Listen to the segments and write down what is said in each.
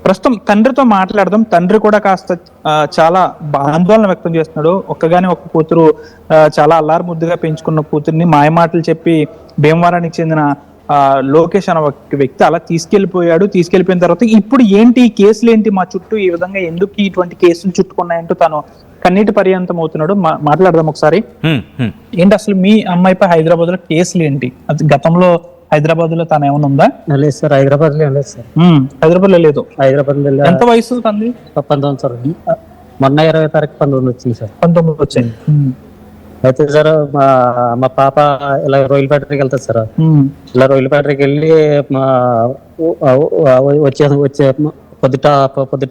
ప్రస్తుతం తండ్రితో మాట్లాడదాం. తండ్రి కూడా కాస్త చాలా ఆందోళన వ్యక్తం చేస్తున్నాడు. ఒక్క కూతురు, చాలా అల్లారు ముద్దుగా పెంచుకున్న కూతుర్ని మాయమాటలు చెప్పి భీమవరానికి చెందిన లోకేష్ అనే ఒక వ్యక్తి అలా తీసుకెళ్లిపోయిన తర్వాత ఇప్పుడు ఏంటి కేసులు ఏంటి, మా చుట్టూ ఈ విధంగా ఎందుకు ఇటువంటి కేసులు చుట్టుకున్నాయంటూ తను కన్నీటి పర్యంతం అవుతున్నాడు. మాట్లాడదాం ఒకసారి. ఏంటి అసలు మీ అమ్మాయిపై హైదరాబాద్ లో కేసులు ఏంటి? అది గతంలో హైదరాబాద్ లో తను ఏమైనా ఉందా? లేదు సార్, హైదరాబాద్ లో లేదు సార్. హైదరాబాద్ లో లేదు. హైదరాబాద్ లో ఎంత వయసు తంది? 19 సార్. మొన్న 20 తారీఖు 19 వచ్చింది సార్. 19 వచ్చాయి. అయితే సార్ మా పాప ఇలా రొయ్యల ఫ్యాక్టరీకి వెళ్తారు సార్. ఇలా రొయ్యల ఫ్యాక్టరీకి వెళ్ళి వచ్చే పొద్దుట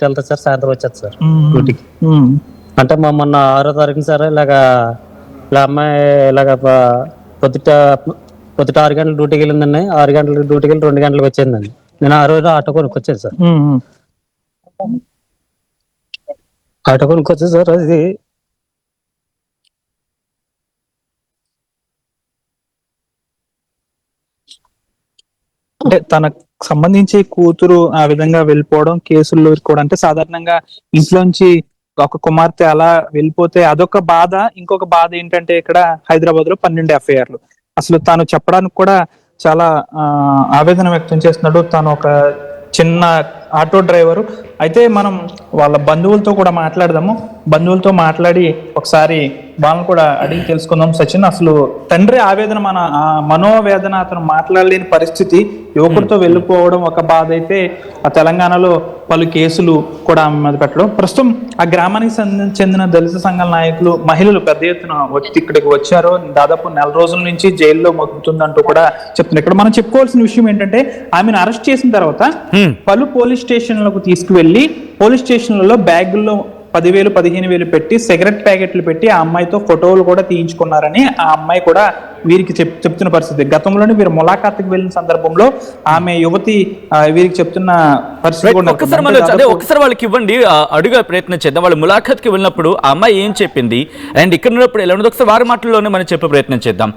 వెళ్తారు సార్, సాయంత్రం వచ్చేది సార్ డ్యూటీకి. అంటే మొన్న 6వ తారీఖు సార్ ఇలా అమ్మాయి ఇలాగ పొద్దుట 6 గంటల డ్యూటీకి వెళ్ళిందండి. 6 గంటల డ్యూటీకి వెళ్ళి 2 గంటలకు వచ్చిందండి. నేను ఆ రోజు ఆటో కొనుక్కొచ్చాను సార్. ఆటో కొనుక్కొచ్చాను సార్. అది అంటే తనకు సంబంధించి కూతురు ఆ విధంగా వెళ్ళిపోవడం, కేసుల్లో కూడా, అంటే సాధారణంగా ఇంట్లోంచి ఒక కుమార్తె అలా వెళ్ళిపోతే అదొక బాధ. ఇంకొక బాధ ఏంటంటే ఇక్కడ హైదరాబాద్ లో 12 ఎఫ్ఐఆర్లు. అసలు తాను చెప్పడానికి కూడా చాలా ఆవేదన వ్యక్తం చేస్తున్నాడు. తాను ఒక చిన్న ఆటో డ్రైవరు. అయితే మనం వాళ్ళ బంధువులతో కూడా మాట్లాడదాము. బంధువులతో మాట్లాడి ఒకసారి వాళ్ళని కూడా అడిగి తెలుసుకుందాం. సచిన్, అసలు తండ్రి ఆవేదన, మనోవేదన, అతను మాట్లాడలేని పరిస్థితి, యువకుడితో వెళ్ళిపోవడం ఒక బాధ అయితే, ఆ తెలంగాణలో పలు కేసులు కూడా ఆమె మీద పెట్టడం. ప్రస్తుతం ఆ గ్రామానికి చెందిన దళిత సంఘాల నాయకులు, మహిళలు పెద్ద ఎత్తున ఇక్కడికి వచ్చారు. దాదాపు 4 రోజుల నుంచి జైల్లో మగ్గుతుందంటూ కూడా చెప్తున్నారు. ఇక్కడ మనం చెప్పుకోవాల్సిన విషయం ఏంటంటే, ఆమెను అరెస్ట్ చేసిన తర్వాత పలు పోలీస్ స్టేషన్లకు తీసుకువెళ్లి పోలీస్ స్టేషన్లలో బ్యాగుల్లో 10,000 15,000 పెట్టి సిగరెట్ ప్యాకెట్లు పెట్టి ఆ అమ్మాయితో ఫోటోలు కూడా తీయించుకున్నారని ఆ అమ్మాయి కూడా వీరికి చెప్తున్న పరిస్థితి. గతంలోనే వీరు ములాఖాత్కి వెళ్ళిన సందర్భంలో ఆమె యువతి వీరికి చెప్తున్న పరిస్థితి. ఒకసారి వాళ్ళకి ఇవ్వండి, అడుగు ప్రయత్నం చేద్దాం. వాళ్ళు ములాఖాత్కి వెళ్ళినప్పుడు ఆ అమ్మాయి ఏం చెప్పింది అండ్ ఇక్కడ ఉన్నప్పుడు ఎలా ఉండదు ఒకసారి వారి మాటల్లోనే మనం చెప్పే ప్రయత్నం చేద్దాం.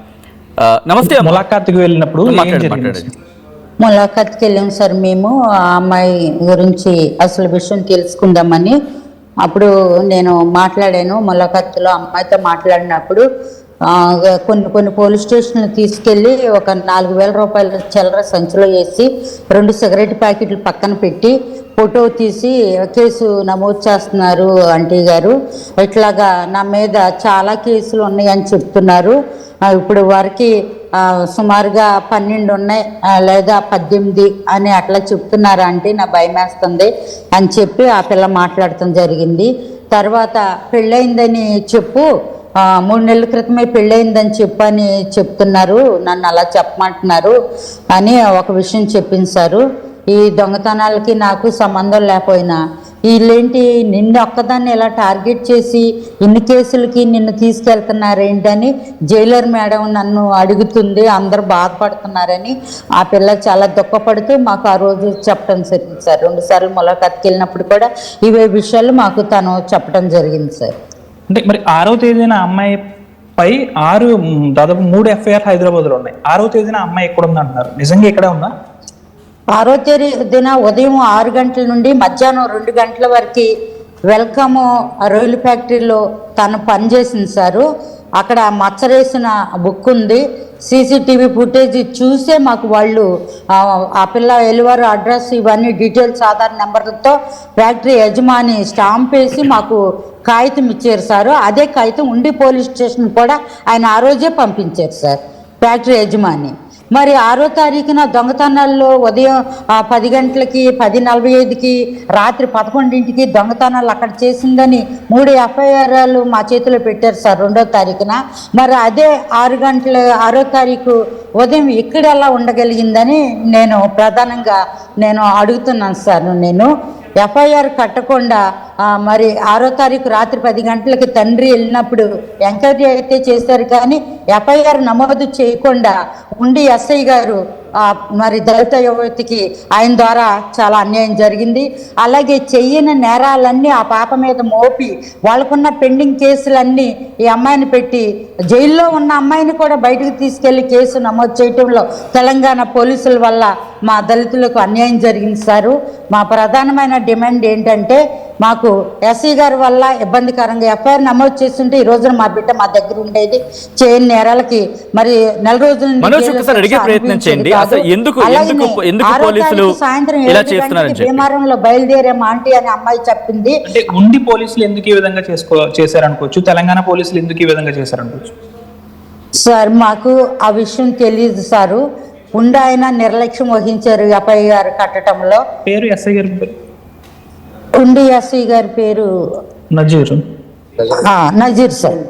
నమస్తే. ములాఖాత్కి వెళ్ళినప్పుడు ములాఖాత్కి వెళ్ళాం సార్ మేము. ఆ అమ్మాయి గురించి అసలు విషయం తెలుసుకుందామని అప్పుడు నేను మాట్లాడాను. ములాఖాత్లో అమ్మాయితో మాట్లాడినప్పుడు కొన్ని పోలీస్ స్టేషన్లు తీసుకెళ్ళి ఒక 4,000 రూపాయల చిల్లర సంచిలో వేసి 2 సిగరెట్ ప్యాకెట్లు పక్కన పెట్టి ఫోటో తీసి కేసు నమోదు చేస్తున్నారు ఆంటీ గారు. ఇట్లాగా నా మీద చాలా కేసులు ఉన్నాయని చెప్తున్నారు. ఇప్పుడు వారికి సుమారుగా 12 ఉన్నాయి లేదా 18 అని అట్లా చెప్తున్నారు అంటే నా భయం వేస్తుంది అని చెప్పి ఆ పిల్ల మాట్లాడటం జరిగింది. తర్వాత పెళ్ళయిందని చెప్పు, 3 నెలల క్రితమే పెళ్ళయిందని చెప్పని చెప్తున్నారు, నన్ను అలా చెప్పమంటున్నారు అని ఒక విషయం చెప్పించారు. ఈ దొంగతనాలకి నాకు సంబంధం లేకపోయినా వీళ్ళేంటి నిన్ను ఒక్కదాన్ని ఇలా టార్గెట్ చేసి ఇన్ని కేసులకి నిన్ను తీసుకెళ్తున్నారేంటని జైలర్ మేడం నన్ను అడుగుతుంది, అందరూ బాధపడుతున్నారని ఆ పిల్ల చాలా దుఃఖపడుతూ మాకు ఆ రోజు చెప్పడం జరిగింది సార్. 2 సార్లు ములాఖాత్కి వెళ్ళినప్పుడు కూడా ఇవే విషయాలు మాకు తను చెప్పడం జరిగింది సార్. అంటే మరి 6వ తేదీన అమ్మాయి పై దాదాపు 3 ఎఫ్ఐఆర్ హైదరాబాద్ లో ఉన్నాయి. 6వ తేదీన అమ్మాయి ఎక్కడ ఉంది అంటున్నారు, నిజంగా ఇక్కడే ఉందా? 6వ తేదీన ఉదయం 6 గంటల నుండి మధ్యాహ్నం 2 గంటల వరకు వెల్కమ్ రొయ్యల ఫ్యాక్టరీలో తను పనిచేసింది సారు. అక్కడ మచ్చరేసిన బుక్ ఉంది. సీసీటీవీ ఫుటేజ్ చూసే మాకు వాళ్ళు ఆ పిల్ల ఎలివర్ అడ్రస్ ఇవన్నీ డీటెయిల్స్ ఆధార్ నెంబర్లతో ఫ్యాక్టరీ యజమాని స్టాంప్ వేసి మాకు కాగితం ఇచ్చారు సారు. అదే కాగితం ఉండి పోలీస్ స్టేషన్ కూడా ఆయన ఆ రోజే పంపించారు సార్ ఫ్యాక్టరీ యజమాని. మరి 6వ తారీఖున దొంగతనాల్లో ఉదయం 10 గంటలకి 10:45కి రాత్రి 11ంటికి దొంగతనాలు అక్కడ చేసిందని 3 ఎఫ్ఐఆర్లు మా చేతిలో పెట్టారు సార్ 2వ తారీఖున. మరి అదే 6వ తారీఖు ఉదయం ఇక్కడ ఎలా ఉండగలిగిందని నేను ప్రధానంగా అడుగుతున్నాను సార్. నేను ఎఫ్ఐఆర్ కట్టకుండా మరి 6వ తారీఖు రాత్రి 10 గంటలకి తండ్రి వెళ్ళినప్పుడు ఎంక్వైరీ అయితే చేశారు, కానీ ఎఫ్ఐఆర్ నమోదు చేయకుండా ఉండి ఎస్ఐ గారు మరి దళిత యువతికి ఆయన ద్వారా చాలా అన్యాయం జరిగింది. అలాగే చెయ్యని నేరాలన్నీ ఆ పాప మీద మోపి వాళ్ళకున్న పెండింగ్ కేసులన్నీ ఈ అమ్మాయిని పెట్టి జైల్లో ఉన్న అమ్మాయిని కూడా బయటకు తీసుకెళ్లి కేసు నమోదు చేయటంలో తెలంగాణ పోలీసుల వల్ల మా దళితులకు అన్యాయం జరిగింది సారు. మా ప్రధానమైన డిమాండ్ ఏంటంటే మాకు ఎస్సీ గారి వల్ల ఇబ్బందికరంగా ఎఫ్ఐఆర్ నమోదు చేస్తుంటే ఈ రోజున మా బిడ్డ మా దగ్గర ఉండేది. చేయని నేరాలకి మరి నెల రోజుల సాయంత్రం భీమారంలో బయలుదేరే ఆంటీ అని అమ్మాయి చెప్పింది. అంటే ఉండి పోలీసులు ఎందుకు ఈ విధంగా చేశారనుకోవచ్చు, తెలంగాణ పోలీసులు ఎందుకు ఈ విధంగా చేశారనుకోవచ్చు సార్? మాకు ఆ విషయం తెలియదు సారు. ఉండి ఆయన నిర్లక్ష్యం వహించారు ఎఫ్ఐఆర్ కట్టడంలో. పేరు ఎస్ఐ గారి ఉండి ఎస్ఐ గారి పేరు నజీర్ సార్.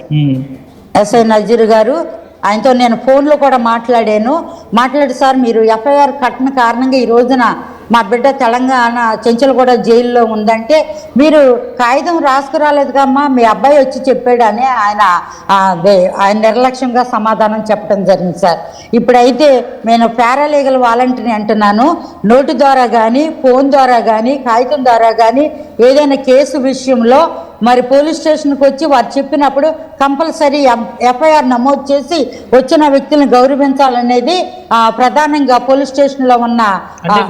ఎస్ఐ నజీర్ గారు, ఆయనతో నేను ఫోన్లో కూడా మాట్లాడి సార్ మీరు ఎఫ్ఐఆర్ కట్టిన కారణంగా ఈ రోజున మా బిడ్డ తెలంగాణ చెంచలగూడ జైల్లో ఉందంటే మీరు కాగితం రాసుకురాలేదు కమ్మా, మీ అబ్బాయి వచ్చి చెప్పాడని ఆయన నిర్లక్ష్యంగా సమాధానం చెప్పడం జరిగింది సార్. ఇప్పుడైతే నేను పారాలీగల్ వాలంటీర్ని అంటున్నాను. నోటు ద్వారా కానీ ఫోన్ ద్వారా కానీ కాగితం ద్వారా కానీ ఏదైనా కేసు విషయంలో మరి పోలీస్ స్టేషన్కి వచ్చి వారు చెప్పినప్పుడు కంపల్సరీ ఎఫ్ఐఆర్ నమోదు చేసి వచ్చిన వ్యక్తులను గౌరవించాలనేది ప్రధానంగా పోలీస్ స్టేషన్లో ఉన్న.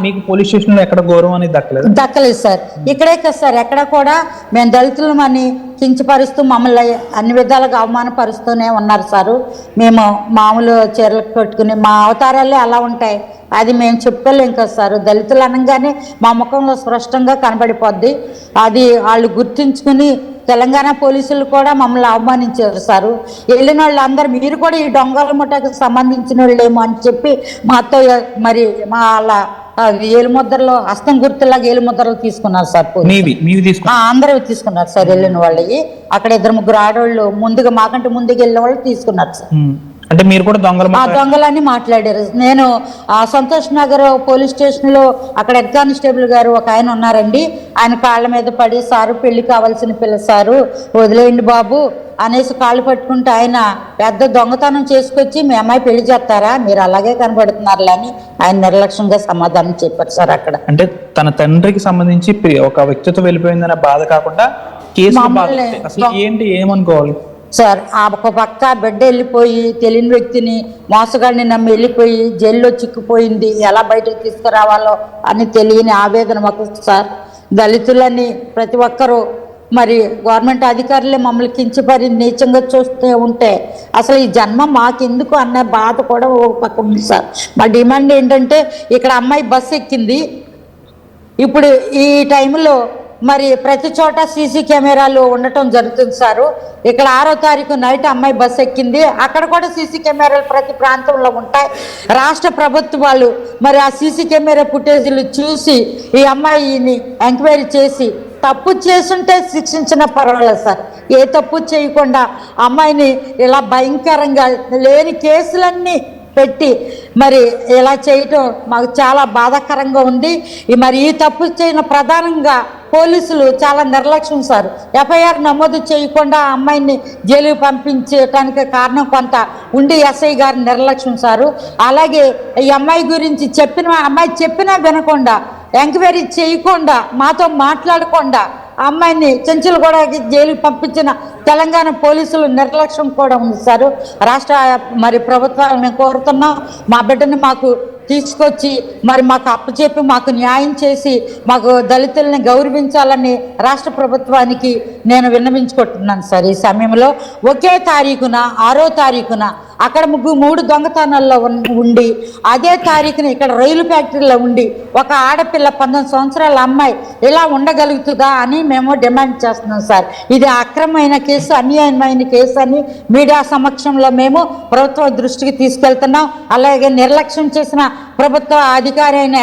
మీకు పోలీస్ స్టేషన్లో ఎక్కడ గౌరవం అనేది దక్కలేదు సార్. ఇక్కడే కదా సార్, ఎక్కడ కూడా మేము దళితులమని కించపరుస్తూ మమ్మల్ని అన్ని విధాలుగా అవమానపరుస్తూనే ఉన్నారు సారు. మేము మామూలు చీరలు కట్టుకుని మా అవతారాలే అలా ఉంటాయి, అది మేము చెప్పుకోలేం కదా సార్. దళితులు అనగానే మా ముఖంలో స్పష్టంగా కనబడిపోద్ది. అది వాళ్ళు గుర్తించుకుని తెలంగాణ పోలీసులు కూడా మమ్మల్ని అవమానించారు సారు. వెళ్ళిన వాళ్ళు అందరు మీరు కూడా ఈ దొంగల ముఠాకు సంబంధించిన వాళ్ళేమో అని చెప్పి మాతో మరి మా వాళ్ళ ఏలుముద్రలో హస్తం గుర్తులాగా ఏలుముద్రలు తీసుకున్నారు సార్. అందరూ తీసుకున్నారు సార్. వెళ్ళిన వాళ్ళకి అక్కడ 2-3 ఆడవాళ్ళు ముందుగా మాకంటే ముందుకు వెళ్ళిన వాళ్ళు తీసుకున్నారు సార్. అంటే మీరు కూడా దొంగలని మాట్లాడారు. నేను సంతోష్ నగర్ పోలీస్ స్టేషన్ లో అక్కడ హెడ్ కానిస్టేబుల్ గారు ఒక ఆయన ఉన్నారండి, ఆయన కాళ్ళ మీద పడి సారు పెళ్లి కావాల్సిన పిల్ల సారు వదిలేయండి బాబు అనేసి కాళ్ళు పట్టుకుంటే ఆయన పెద్ద దొంగతనం చేసుకొచ్చి మీ అమ్మాయి పెళ్లి చేస్తారా, మీరు అలాగే కనబడుతున్నారులే అని ఆయన నిర్లక్ష్యంగా సమాధానం చెప్పారు సార్. అక్కడ అంటే తన తండ్రికి సంబంధించి ఒక వ్యక్తితో వెళ్ళిపోయిందనే బాధ కాకుండా ఏమనుకోవాలి సార్? ఒక పక్క బిడ్డ వెళ్ళిపోయి తెలియని వ్యక్తిని మోసగాడిని నమ్మి వెళ్ళిపోయి జైల్లో చిక్కుపోయింది, ఎలా బయటకు తీసుకురావాలో అని తెలియని ఆవేదన మాకు సార్. దళితులని ప్రతి ఒక్కరూ మరి గవర్నమెంట్ అధికారులే మమ్మల్ని కించపరి నీచంగా చూస్తూ ఉంటే అసలు ఈ జన్మ మాకెందుకు అన్న బాధ కూడా ఒక పక్క ఉంది సార్. మా డిమాండ్ ఏంటంటే ఇక్కడ అమ్మాయి బస్సు ఎక్కింది, ఇప్పుడు ఈ టైంలో మరి ప్రతి చోట సీసీ కెమెరాలు ఉండటం జరుగుతుంది సారు. ఇక్కడ 6వ తారీఖు నైట్ అమ్మాయి బస్సు ఎక్కింది, అక్కడ కూడా సీసీ కెమెరాలు ప్రతి ప్రాంతంలో ఉంటాయి. రాష్ట్ర ప్రభుత్వాలు మరి ఆ సీసీ కెమెరా ఫుటేజీలు చూసి ఈ అమ్మాయిని ఎంక్వైరీ చేసి తప్పు చేసుంటే శిక్షించిన పర్వాలేదు సార్. ఏ తప్పు చేయకుండా అమ్మాయిని ఇలా భయంకరంగా లేని కేసులన్నీ పెట్టి మరి ఇలా చేయటం మాకు చాలా బాధాకరంగా ఉంది. మరి ఈ తప్పు చేయన ప్రధానంగా పోలీసులు చాలా నిర్లక్ష్యం సార్. ఎఫ్ఐఆర్ నమోదు చేయకుండా ఆ అమ్మాయిని జైలుకి పంపించడానికి కారణం కొంత ఉండి ఎస్ఐ గారి నిర్లక్ష్యం సారు. అలాగే ఈ అమ్మాయి గురించి అమ్మాయి చెప్పినా వినకుండా ఎంక్వైరీ చేయకుండా మాతో మాట్లాడకుండా అమ్మాయిని చెంచులగూడ జైలుకి పంపించిన తెలంగాణ పోలీసులు నిర్లక్ష్యం కూడా ఉంది సార్. రాష్ట్ర మరి ప్రభుత్వాలను కోరుతున్నాం, మా బిడ్డని మాకు తీసుకొచ్చి మరి మాకు అప్పచెప్పి మాకు న్యాయం చేసి మాకు దళితుల్ని గౌరవించాలని రాష్ట్ర ప్రభుత్వానికి నేను విన్నవించుకుంటున్నాను సార్. ఈ సమయంలో ఒకే తారీఖున 6వ తారీఖున అక్కడ 3 దొంగతనాల్లో ఉండి అదే తారీఖున ఇక్కడ రైలు ఫ్యాక్టరీలో ఉండి ఒక ఆడపిల్ల 19 సంవత్సరాల అమ్మాయి ఇలా ఉండగలుగుతుందా అని మేము డిమాండ్ చేస్తున్నాం సార్. ఇది అక్రమమైన కేసు, అన్యాయమైన కేసు అని మీడియా సమక్షంలో మేము ప్రభుత్వ దృష్టికి తీసుకెళ్తున్నాం. అలాగే నిర్లక్ష్యం చేసిన ప్రభుత్వ అధికారి అయిన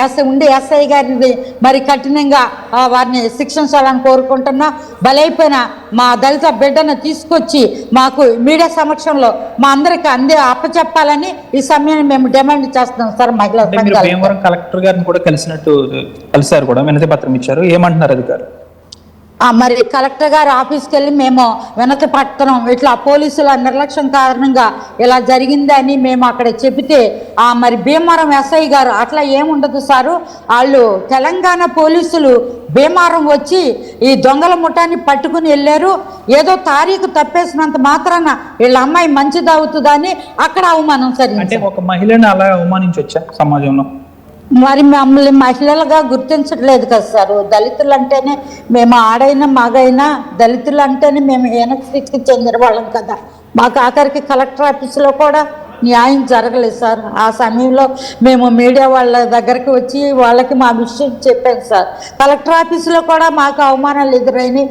ఎస్ఐ గారిని మరి కఠినంగా వారిని శిక్షించాలని కోరుకుంటున్నాం. బలైపోయిన మా దళిత బిడ్డను తీసుకొచ్చి మాకు మీడియా సమక్షంలో మా అందరికి అప్పచెప్పాలని ఈ సమయాన్ని మేము డిమాండ్ చేస్తున్నాం సార్. మహిళా కలెక్టర్ గారిని కూడా కలిసారు, కూడా వినతి పత్రం ఇచ్చారు, ఏమంటున్నారు అధికారులు? మరి కలెక్టర్ గారి ఆఫీస్కి వెళ్ళి మేము వినతి పత్రం ఇట్లా పోలీసుల నిర్లక్ష్యం కారణంగా ఇలా జరిగిందని మేము అక్కడ చెబితే మరి భీమవరం ఎస్ఐ గారు అట్లా ఏముండదు సారు, వాళ్ళు తెలంగాణ పోలీసులు భీమవరం వచ్చి ఈ దొంగల ముఠాన్ని పట్టుకుని వెళ్ళారు, ఏదో తారీఖు తప్పేసినంత మాత్రాన వీళ్ళ అమ్మాయి మంచిది అవుతుందని అక్కడ అవమానం. సరే, అంటే ఒక మహిళని అలా అవమానించొచ్చా సమాజంలో? మరి మమ్మల్ని మహిళలుగా గుర్తించట్లేదు కదా సార్. దళితులు అంటేనే మేము ఆడైనా మగైనా దళితులు అంటేనే మేము హీనస్థితికి చెందిన వాళ్ళం కదా. మాకు ఆఖరికి కలెక్టర్ ఆఫీసులో కూడా న్యాయం జరగలేదు సార్. ఆ సమయంలో మేము మీడియా వాళ్ళ దగ్గరికి వచ్చి వాళ్ళకి మా విషయం చెప్పాను సార్. కలెక్టర్ ఆఫీసులో కూడా మాకు అవమానాలు ఎదురైనాయి.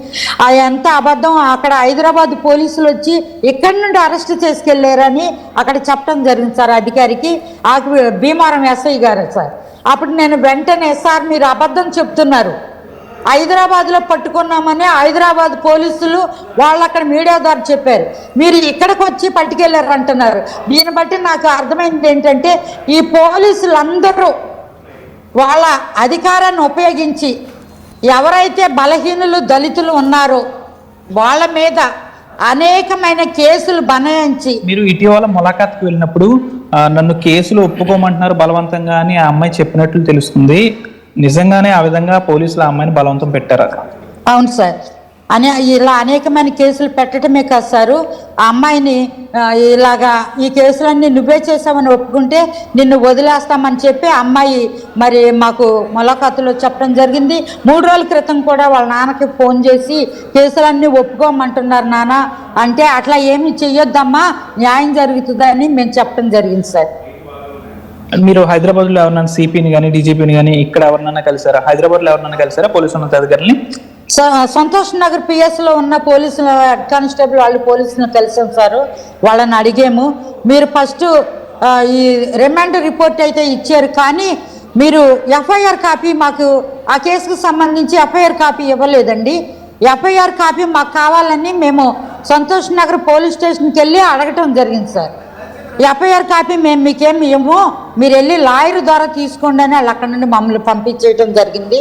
ఎంత అబద్ధం, అక్కడ హైదరాబాద్ పోలీసులు వచ్చి ఇక్కడి నుండి అరెస్ట్ చేసుకెళ్ళారని అక్కడ చెప్పడం జరిగింది సార్ అధికారికి, భీమవరం ఎస్ఐ గారు సార్. అప్పుడు నేను వెంటనే, సార్ మీరు అబద్ధం చెప్తున్నారు, హైదరాబాద్లో పట్టుకున్నామని హైదరాబాద్ పోలీసులు వాళ్ళు అక్కడ మీడియా ద్వారా చెప్పారు, మీరు ఇక్కడికి వచ్చి పట్టుకెళ్ళారు అంటున్నారు. దీన్ని బట్టి నాకు అర్థమైంది ఏంటంటే ఈ పోలీసులందరూ వాళ్ళ అధికారాన్ని ఉపయోగించి ఎవరైతే బలహీనులు దళితులు ఉన్నారో వాళ్ళ మీద అనేకమైన కేసులు బనాయించి. మీరు ఇటీవల ములాఖాత్కి వెళ్ళినప్పుడు నన్ను కేసులు ఒప్పుకోమంటున్నారు బలవంతంగా అని ఆ అమ్మాయి చెప్పినట్లు తెలుస్తుంది. నిజంగానే ఆ విధంగా పోలీసులు ఆ అమ్మాయిని బలవంతం పెట్టారా? అవును సార్, ఇలా అనేకమైన కేసులు పెట్టడమే కాదు సారు, ఆ అమ్మాయిని ఇలాగా ఈ కేసులన్నీ నువ్వే చేసామని ఒప్పుకుంటే నిన్ను వదిలేస్తామని చెప్పి అమ్మాయి మరి మాకు ములాఖాతులో చెప్పడం జరిగింది. 3 రోజుల క్రితం కూడా వాళ్ళ నాన్నకి ఫోన్ చేసి కేసులన్నీ ఒప్పుకోమంటున్నారు నాన్న అంటే, అట్లా ఏమి చెయ్యొద్దమ్మా న్యాయం జరుగుతుందని మేము చెప్పడం జరిగింది సార్. మీరు హైదరాబాద్లో ఎవరినైనా సిపిని కానీ డీజీపీని కానీ ఇక్కడ ఎవరినైనా కలిసారా? హైదరాబాద్లో ఎవరినైనా కలిసారా పోలీసు ఉన్నతాధికారులని? సంతోష్ నగర్ పిఎస్లో ఉన్న పోలీసులు హెడ్ కానిస్టేబుల్ వాళ్ళు పోలీసులను కలిసాం సార్. వాళ్ళని అడిగాము, మీరు ఫస్ట్ ఈ రిమాండ్ రిపోర్ట్ అయితే ఇచ్చారు కానీ మీరు ఎఫ్ఐఆర్ కాపీ మాకు ఆ కేసుకు సంబంధించి ఎఫ్ఐఆర్ కాపీ ఇవ్వలేదండి. ఎఫ్ఐఆర్ కాపీ మాకు కావాలని మేము సంతోష్ నగర్ పోలీస్ స్టేషన్కి వెళ్ళి అడగటం జరిగింది సార్. ఎఫ్ఐఆర్ కాపీ మేము మీకేమి ఇవ్వము, మీరు వెళ్ళి లాయర్ ద్వారా తీసుకోండి అని వాళ్ళు అక్కడ నుండి మమ్మల్ని పంపించేయడం జరిగింది.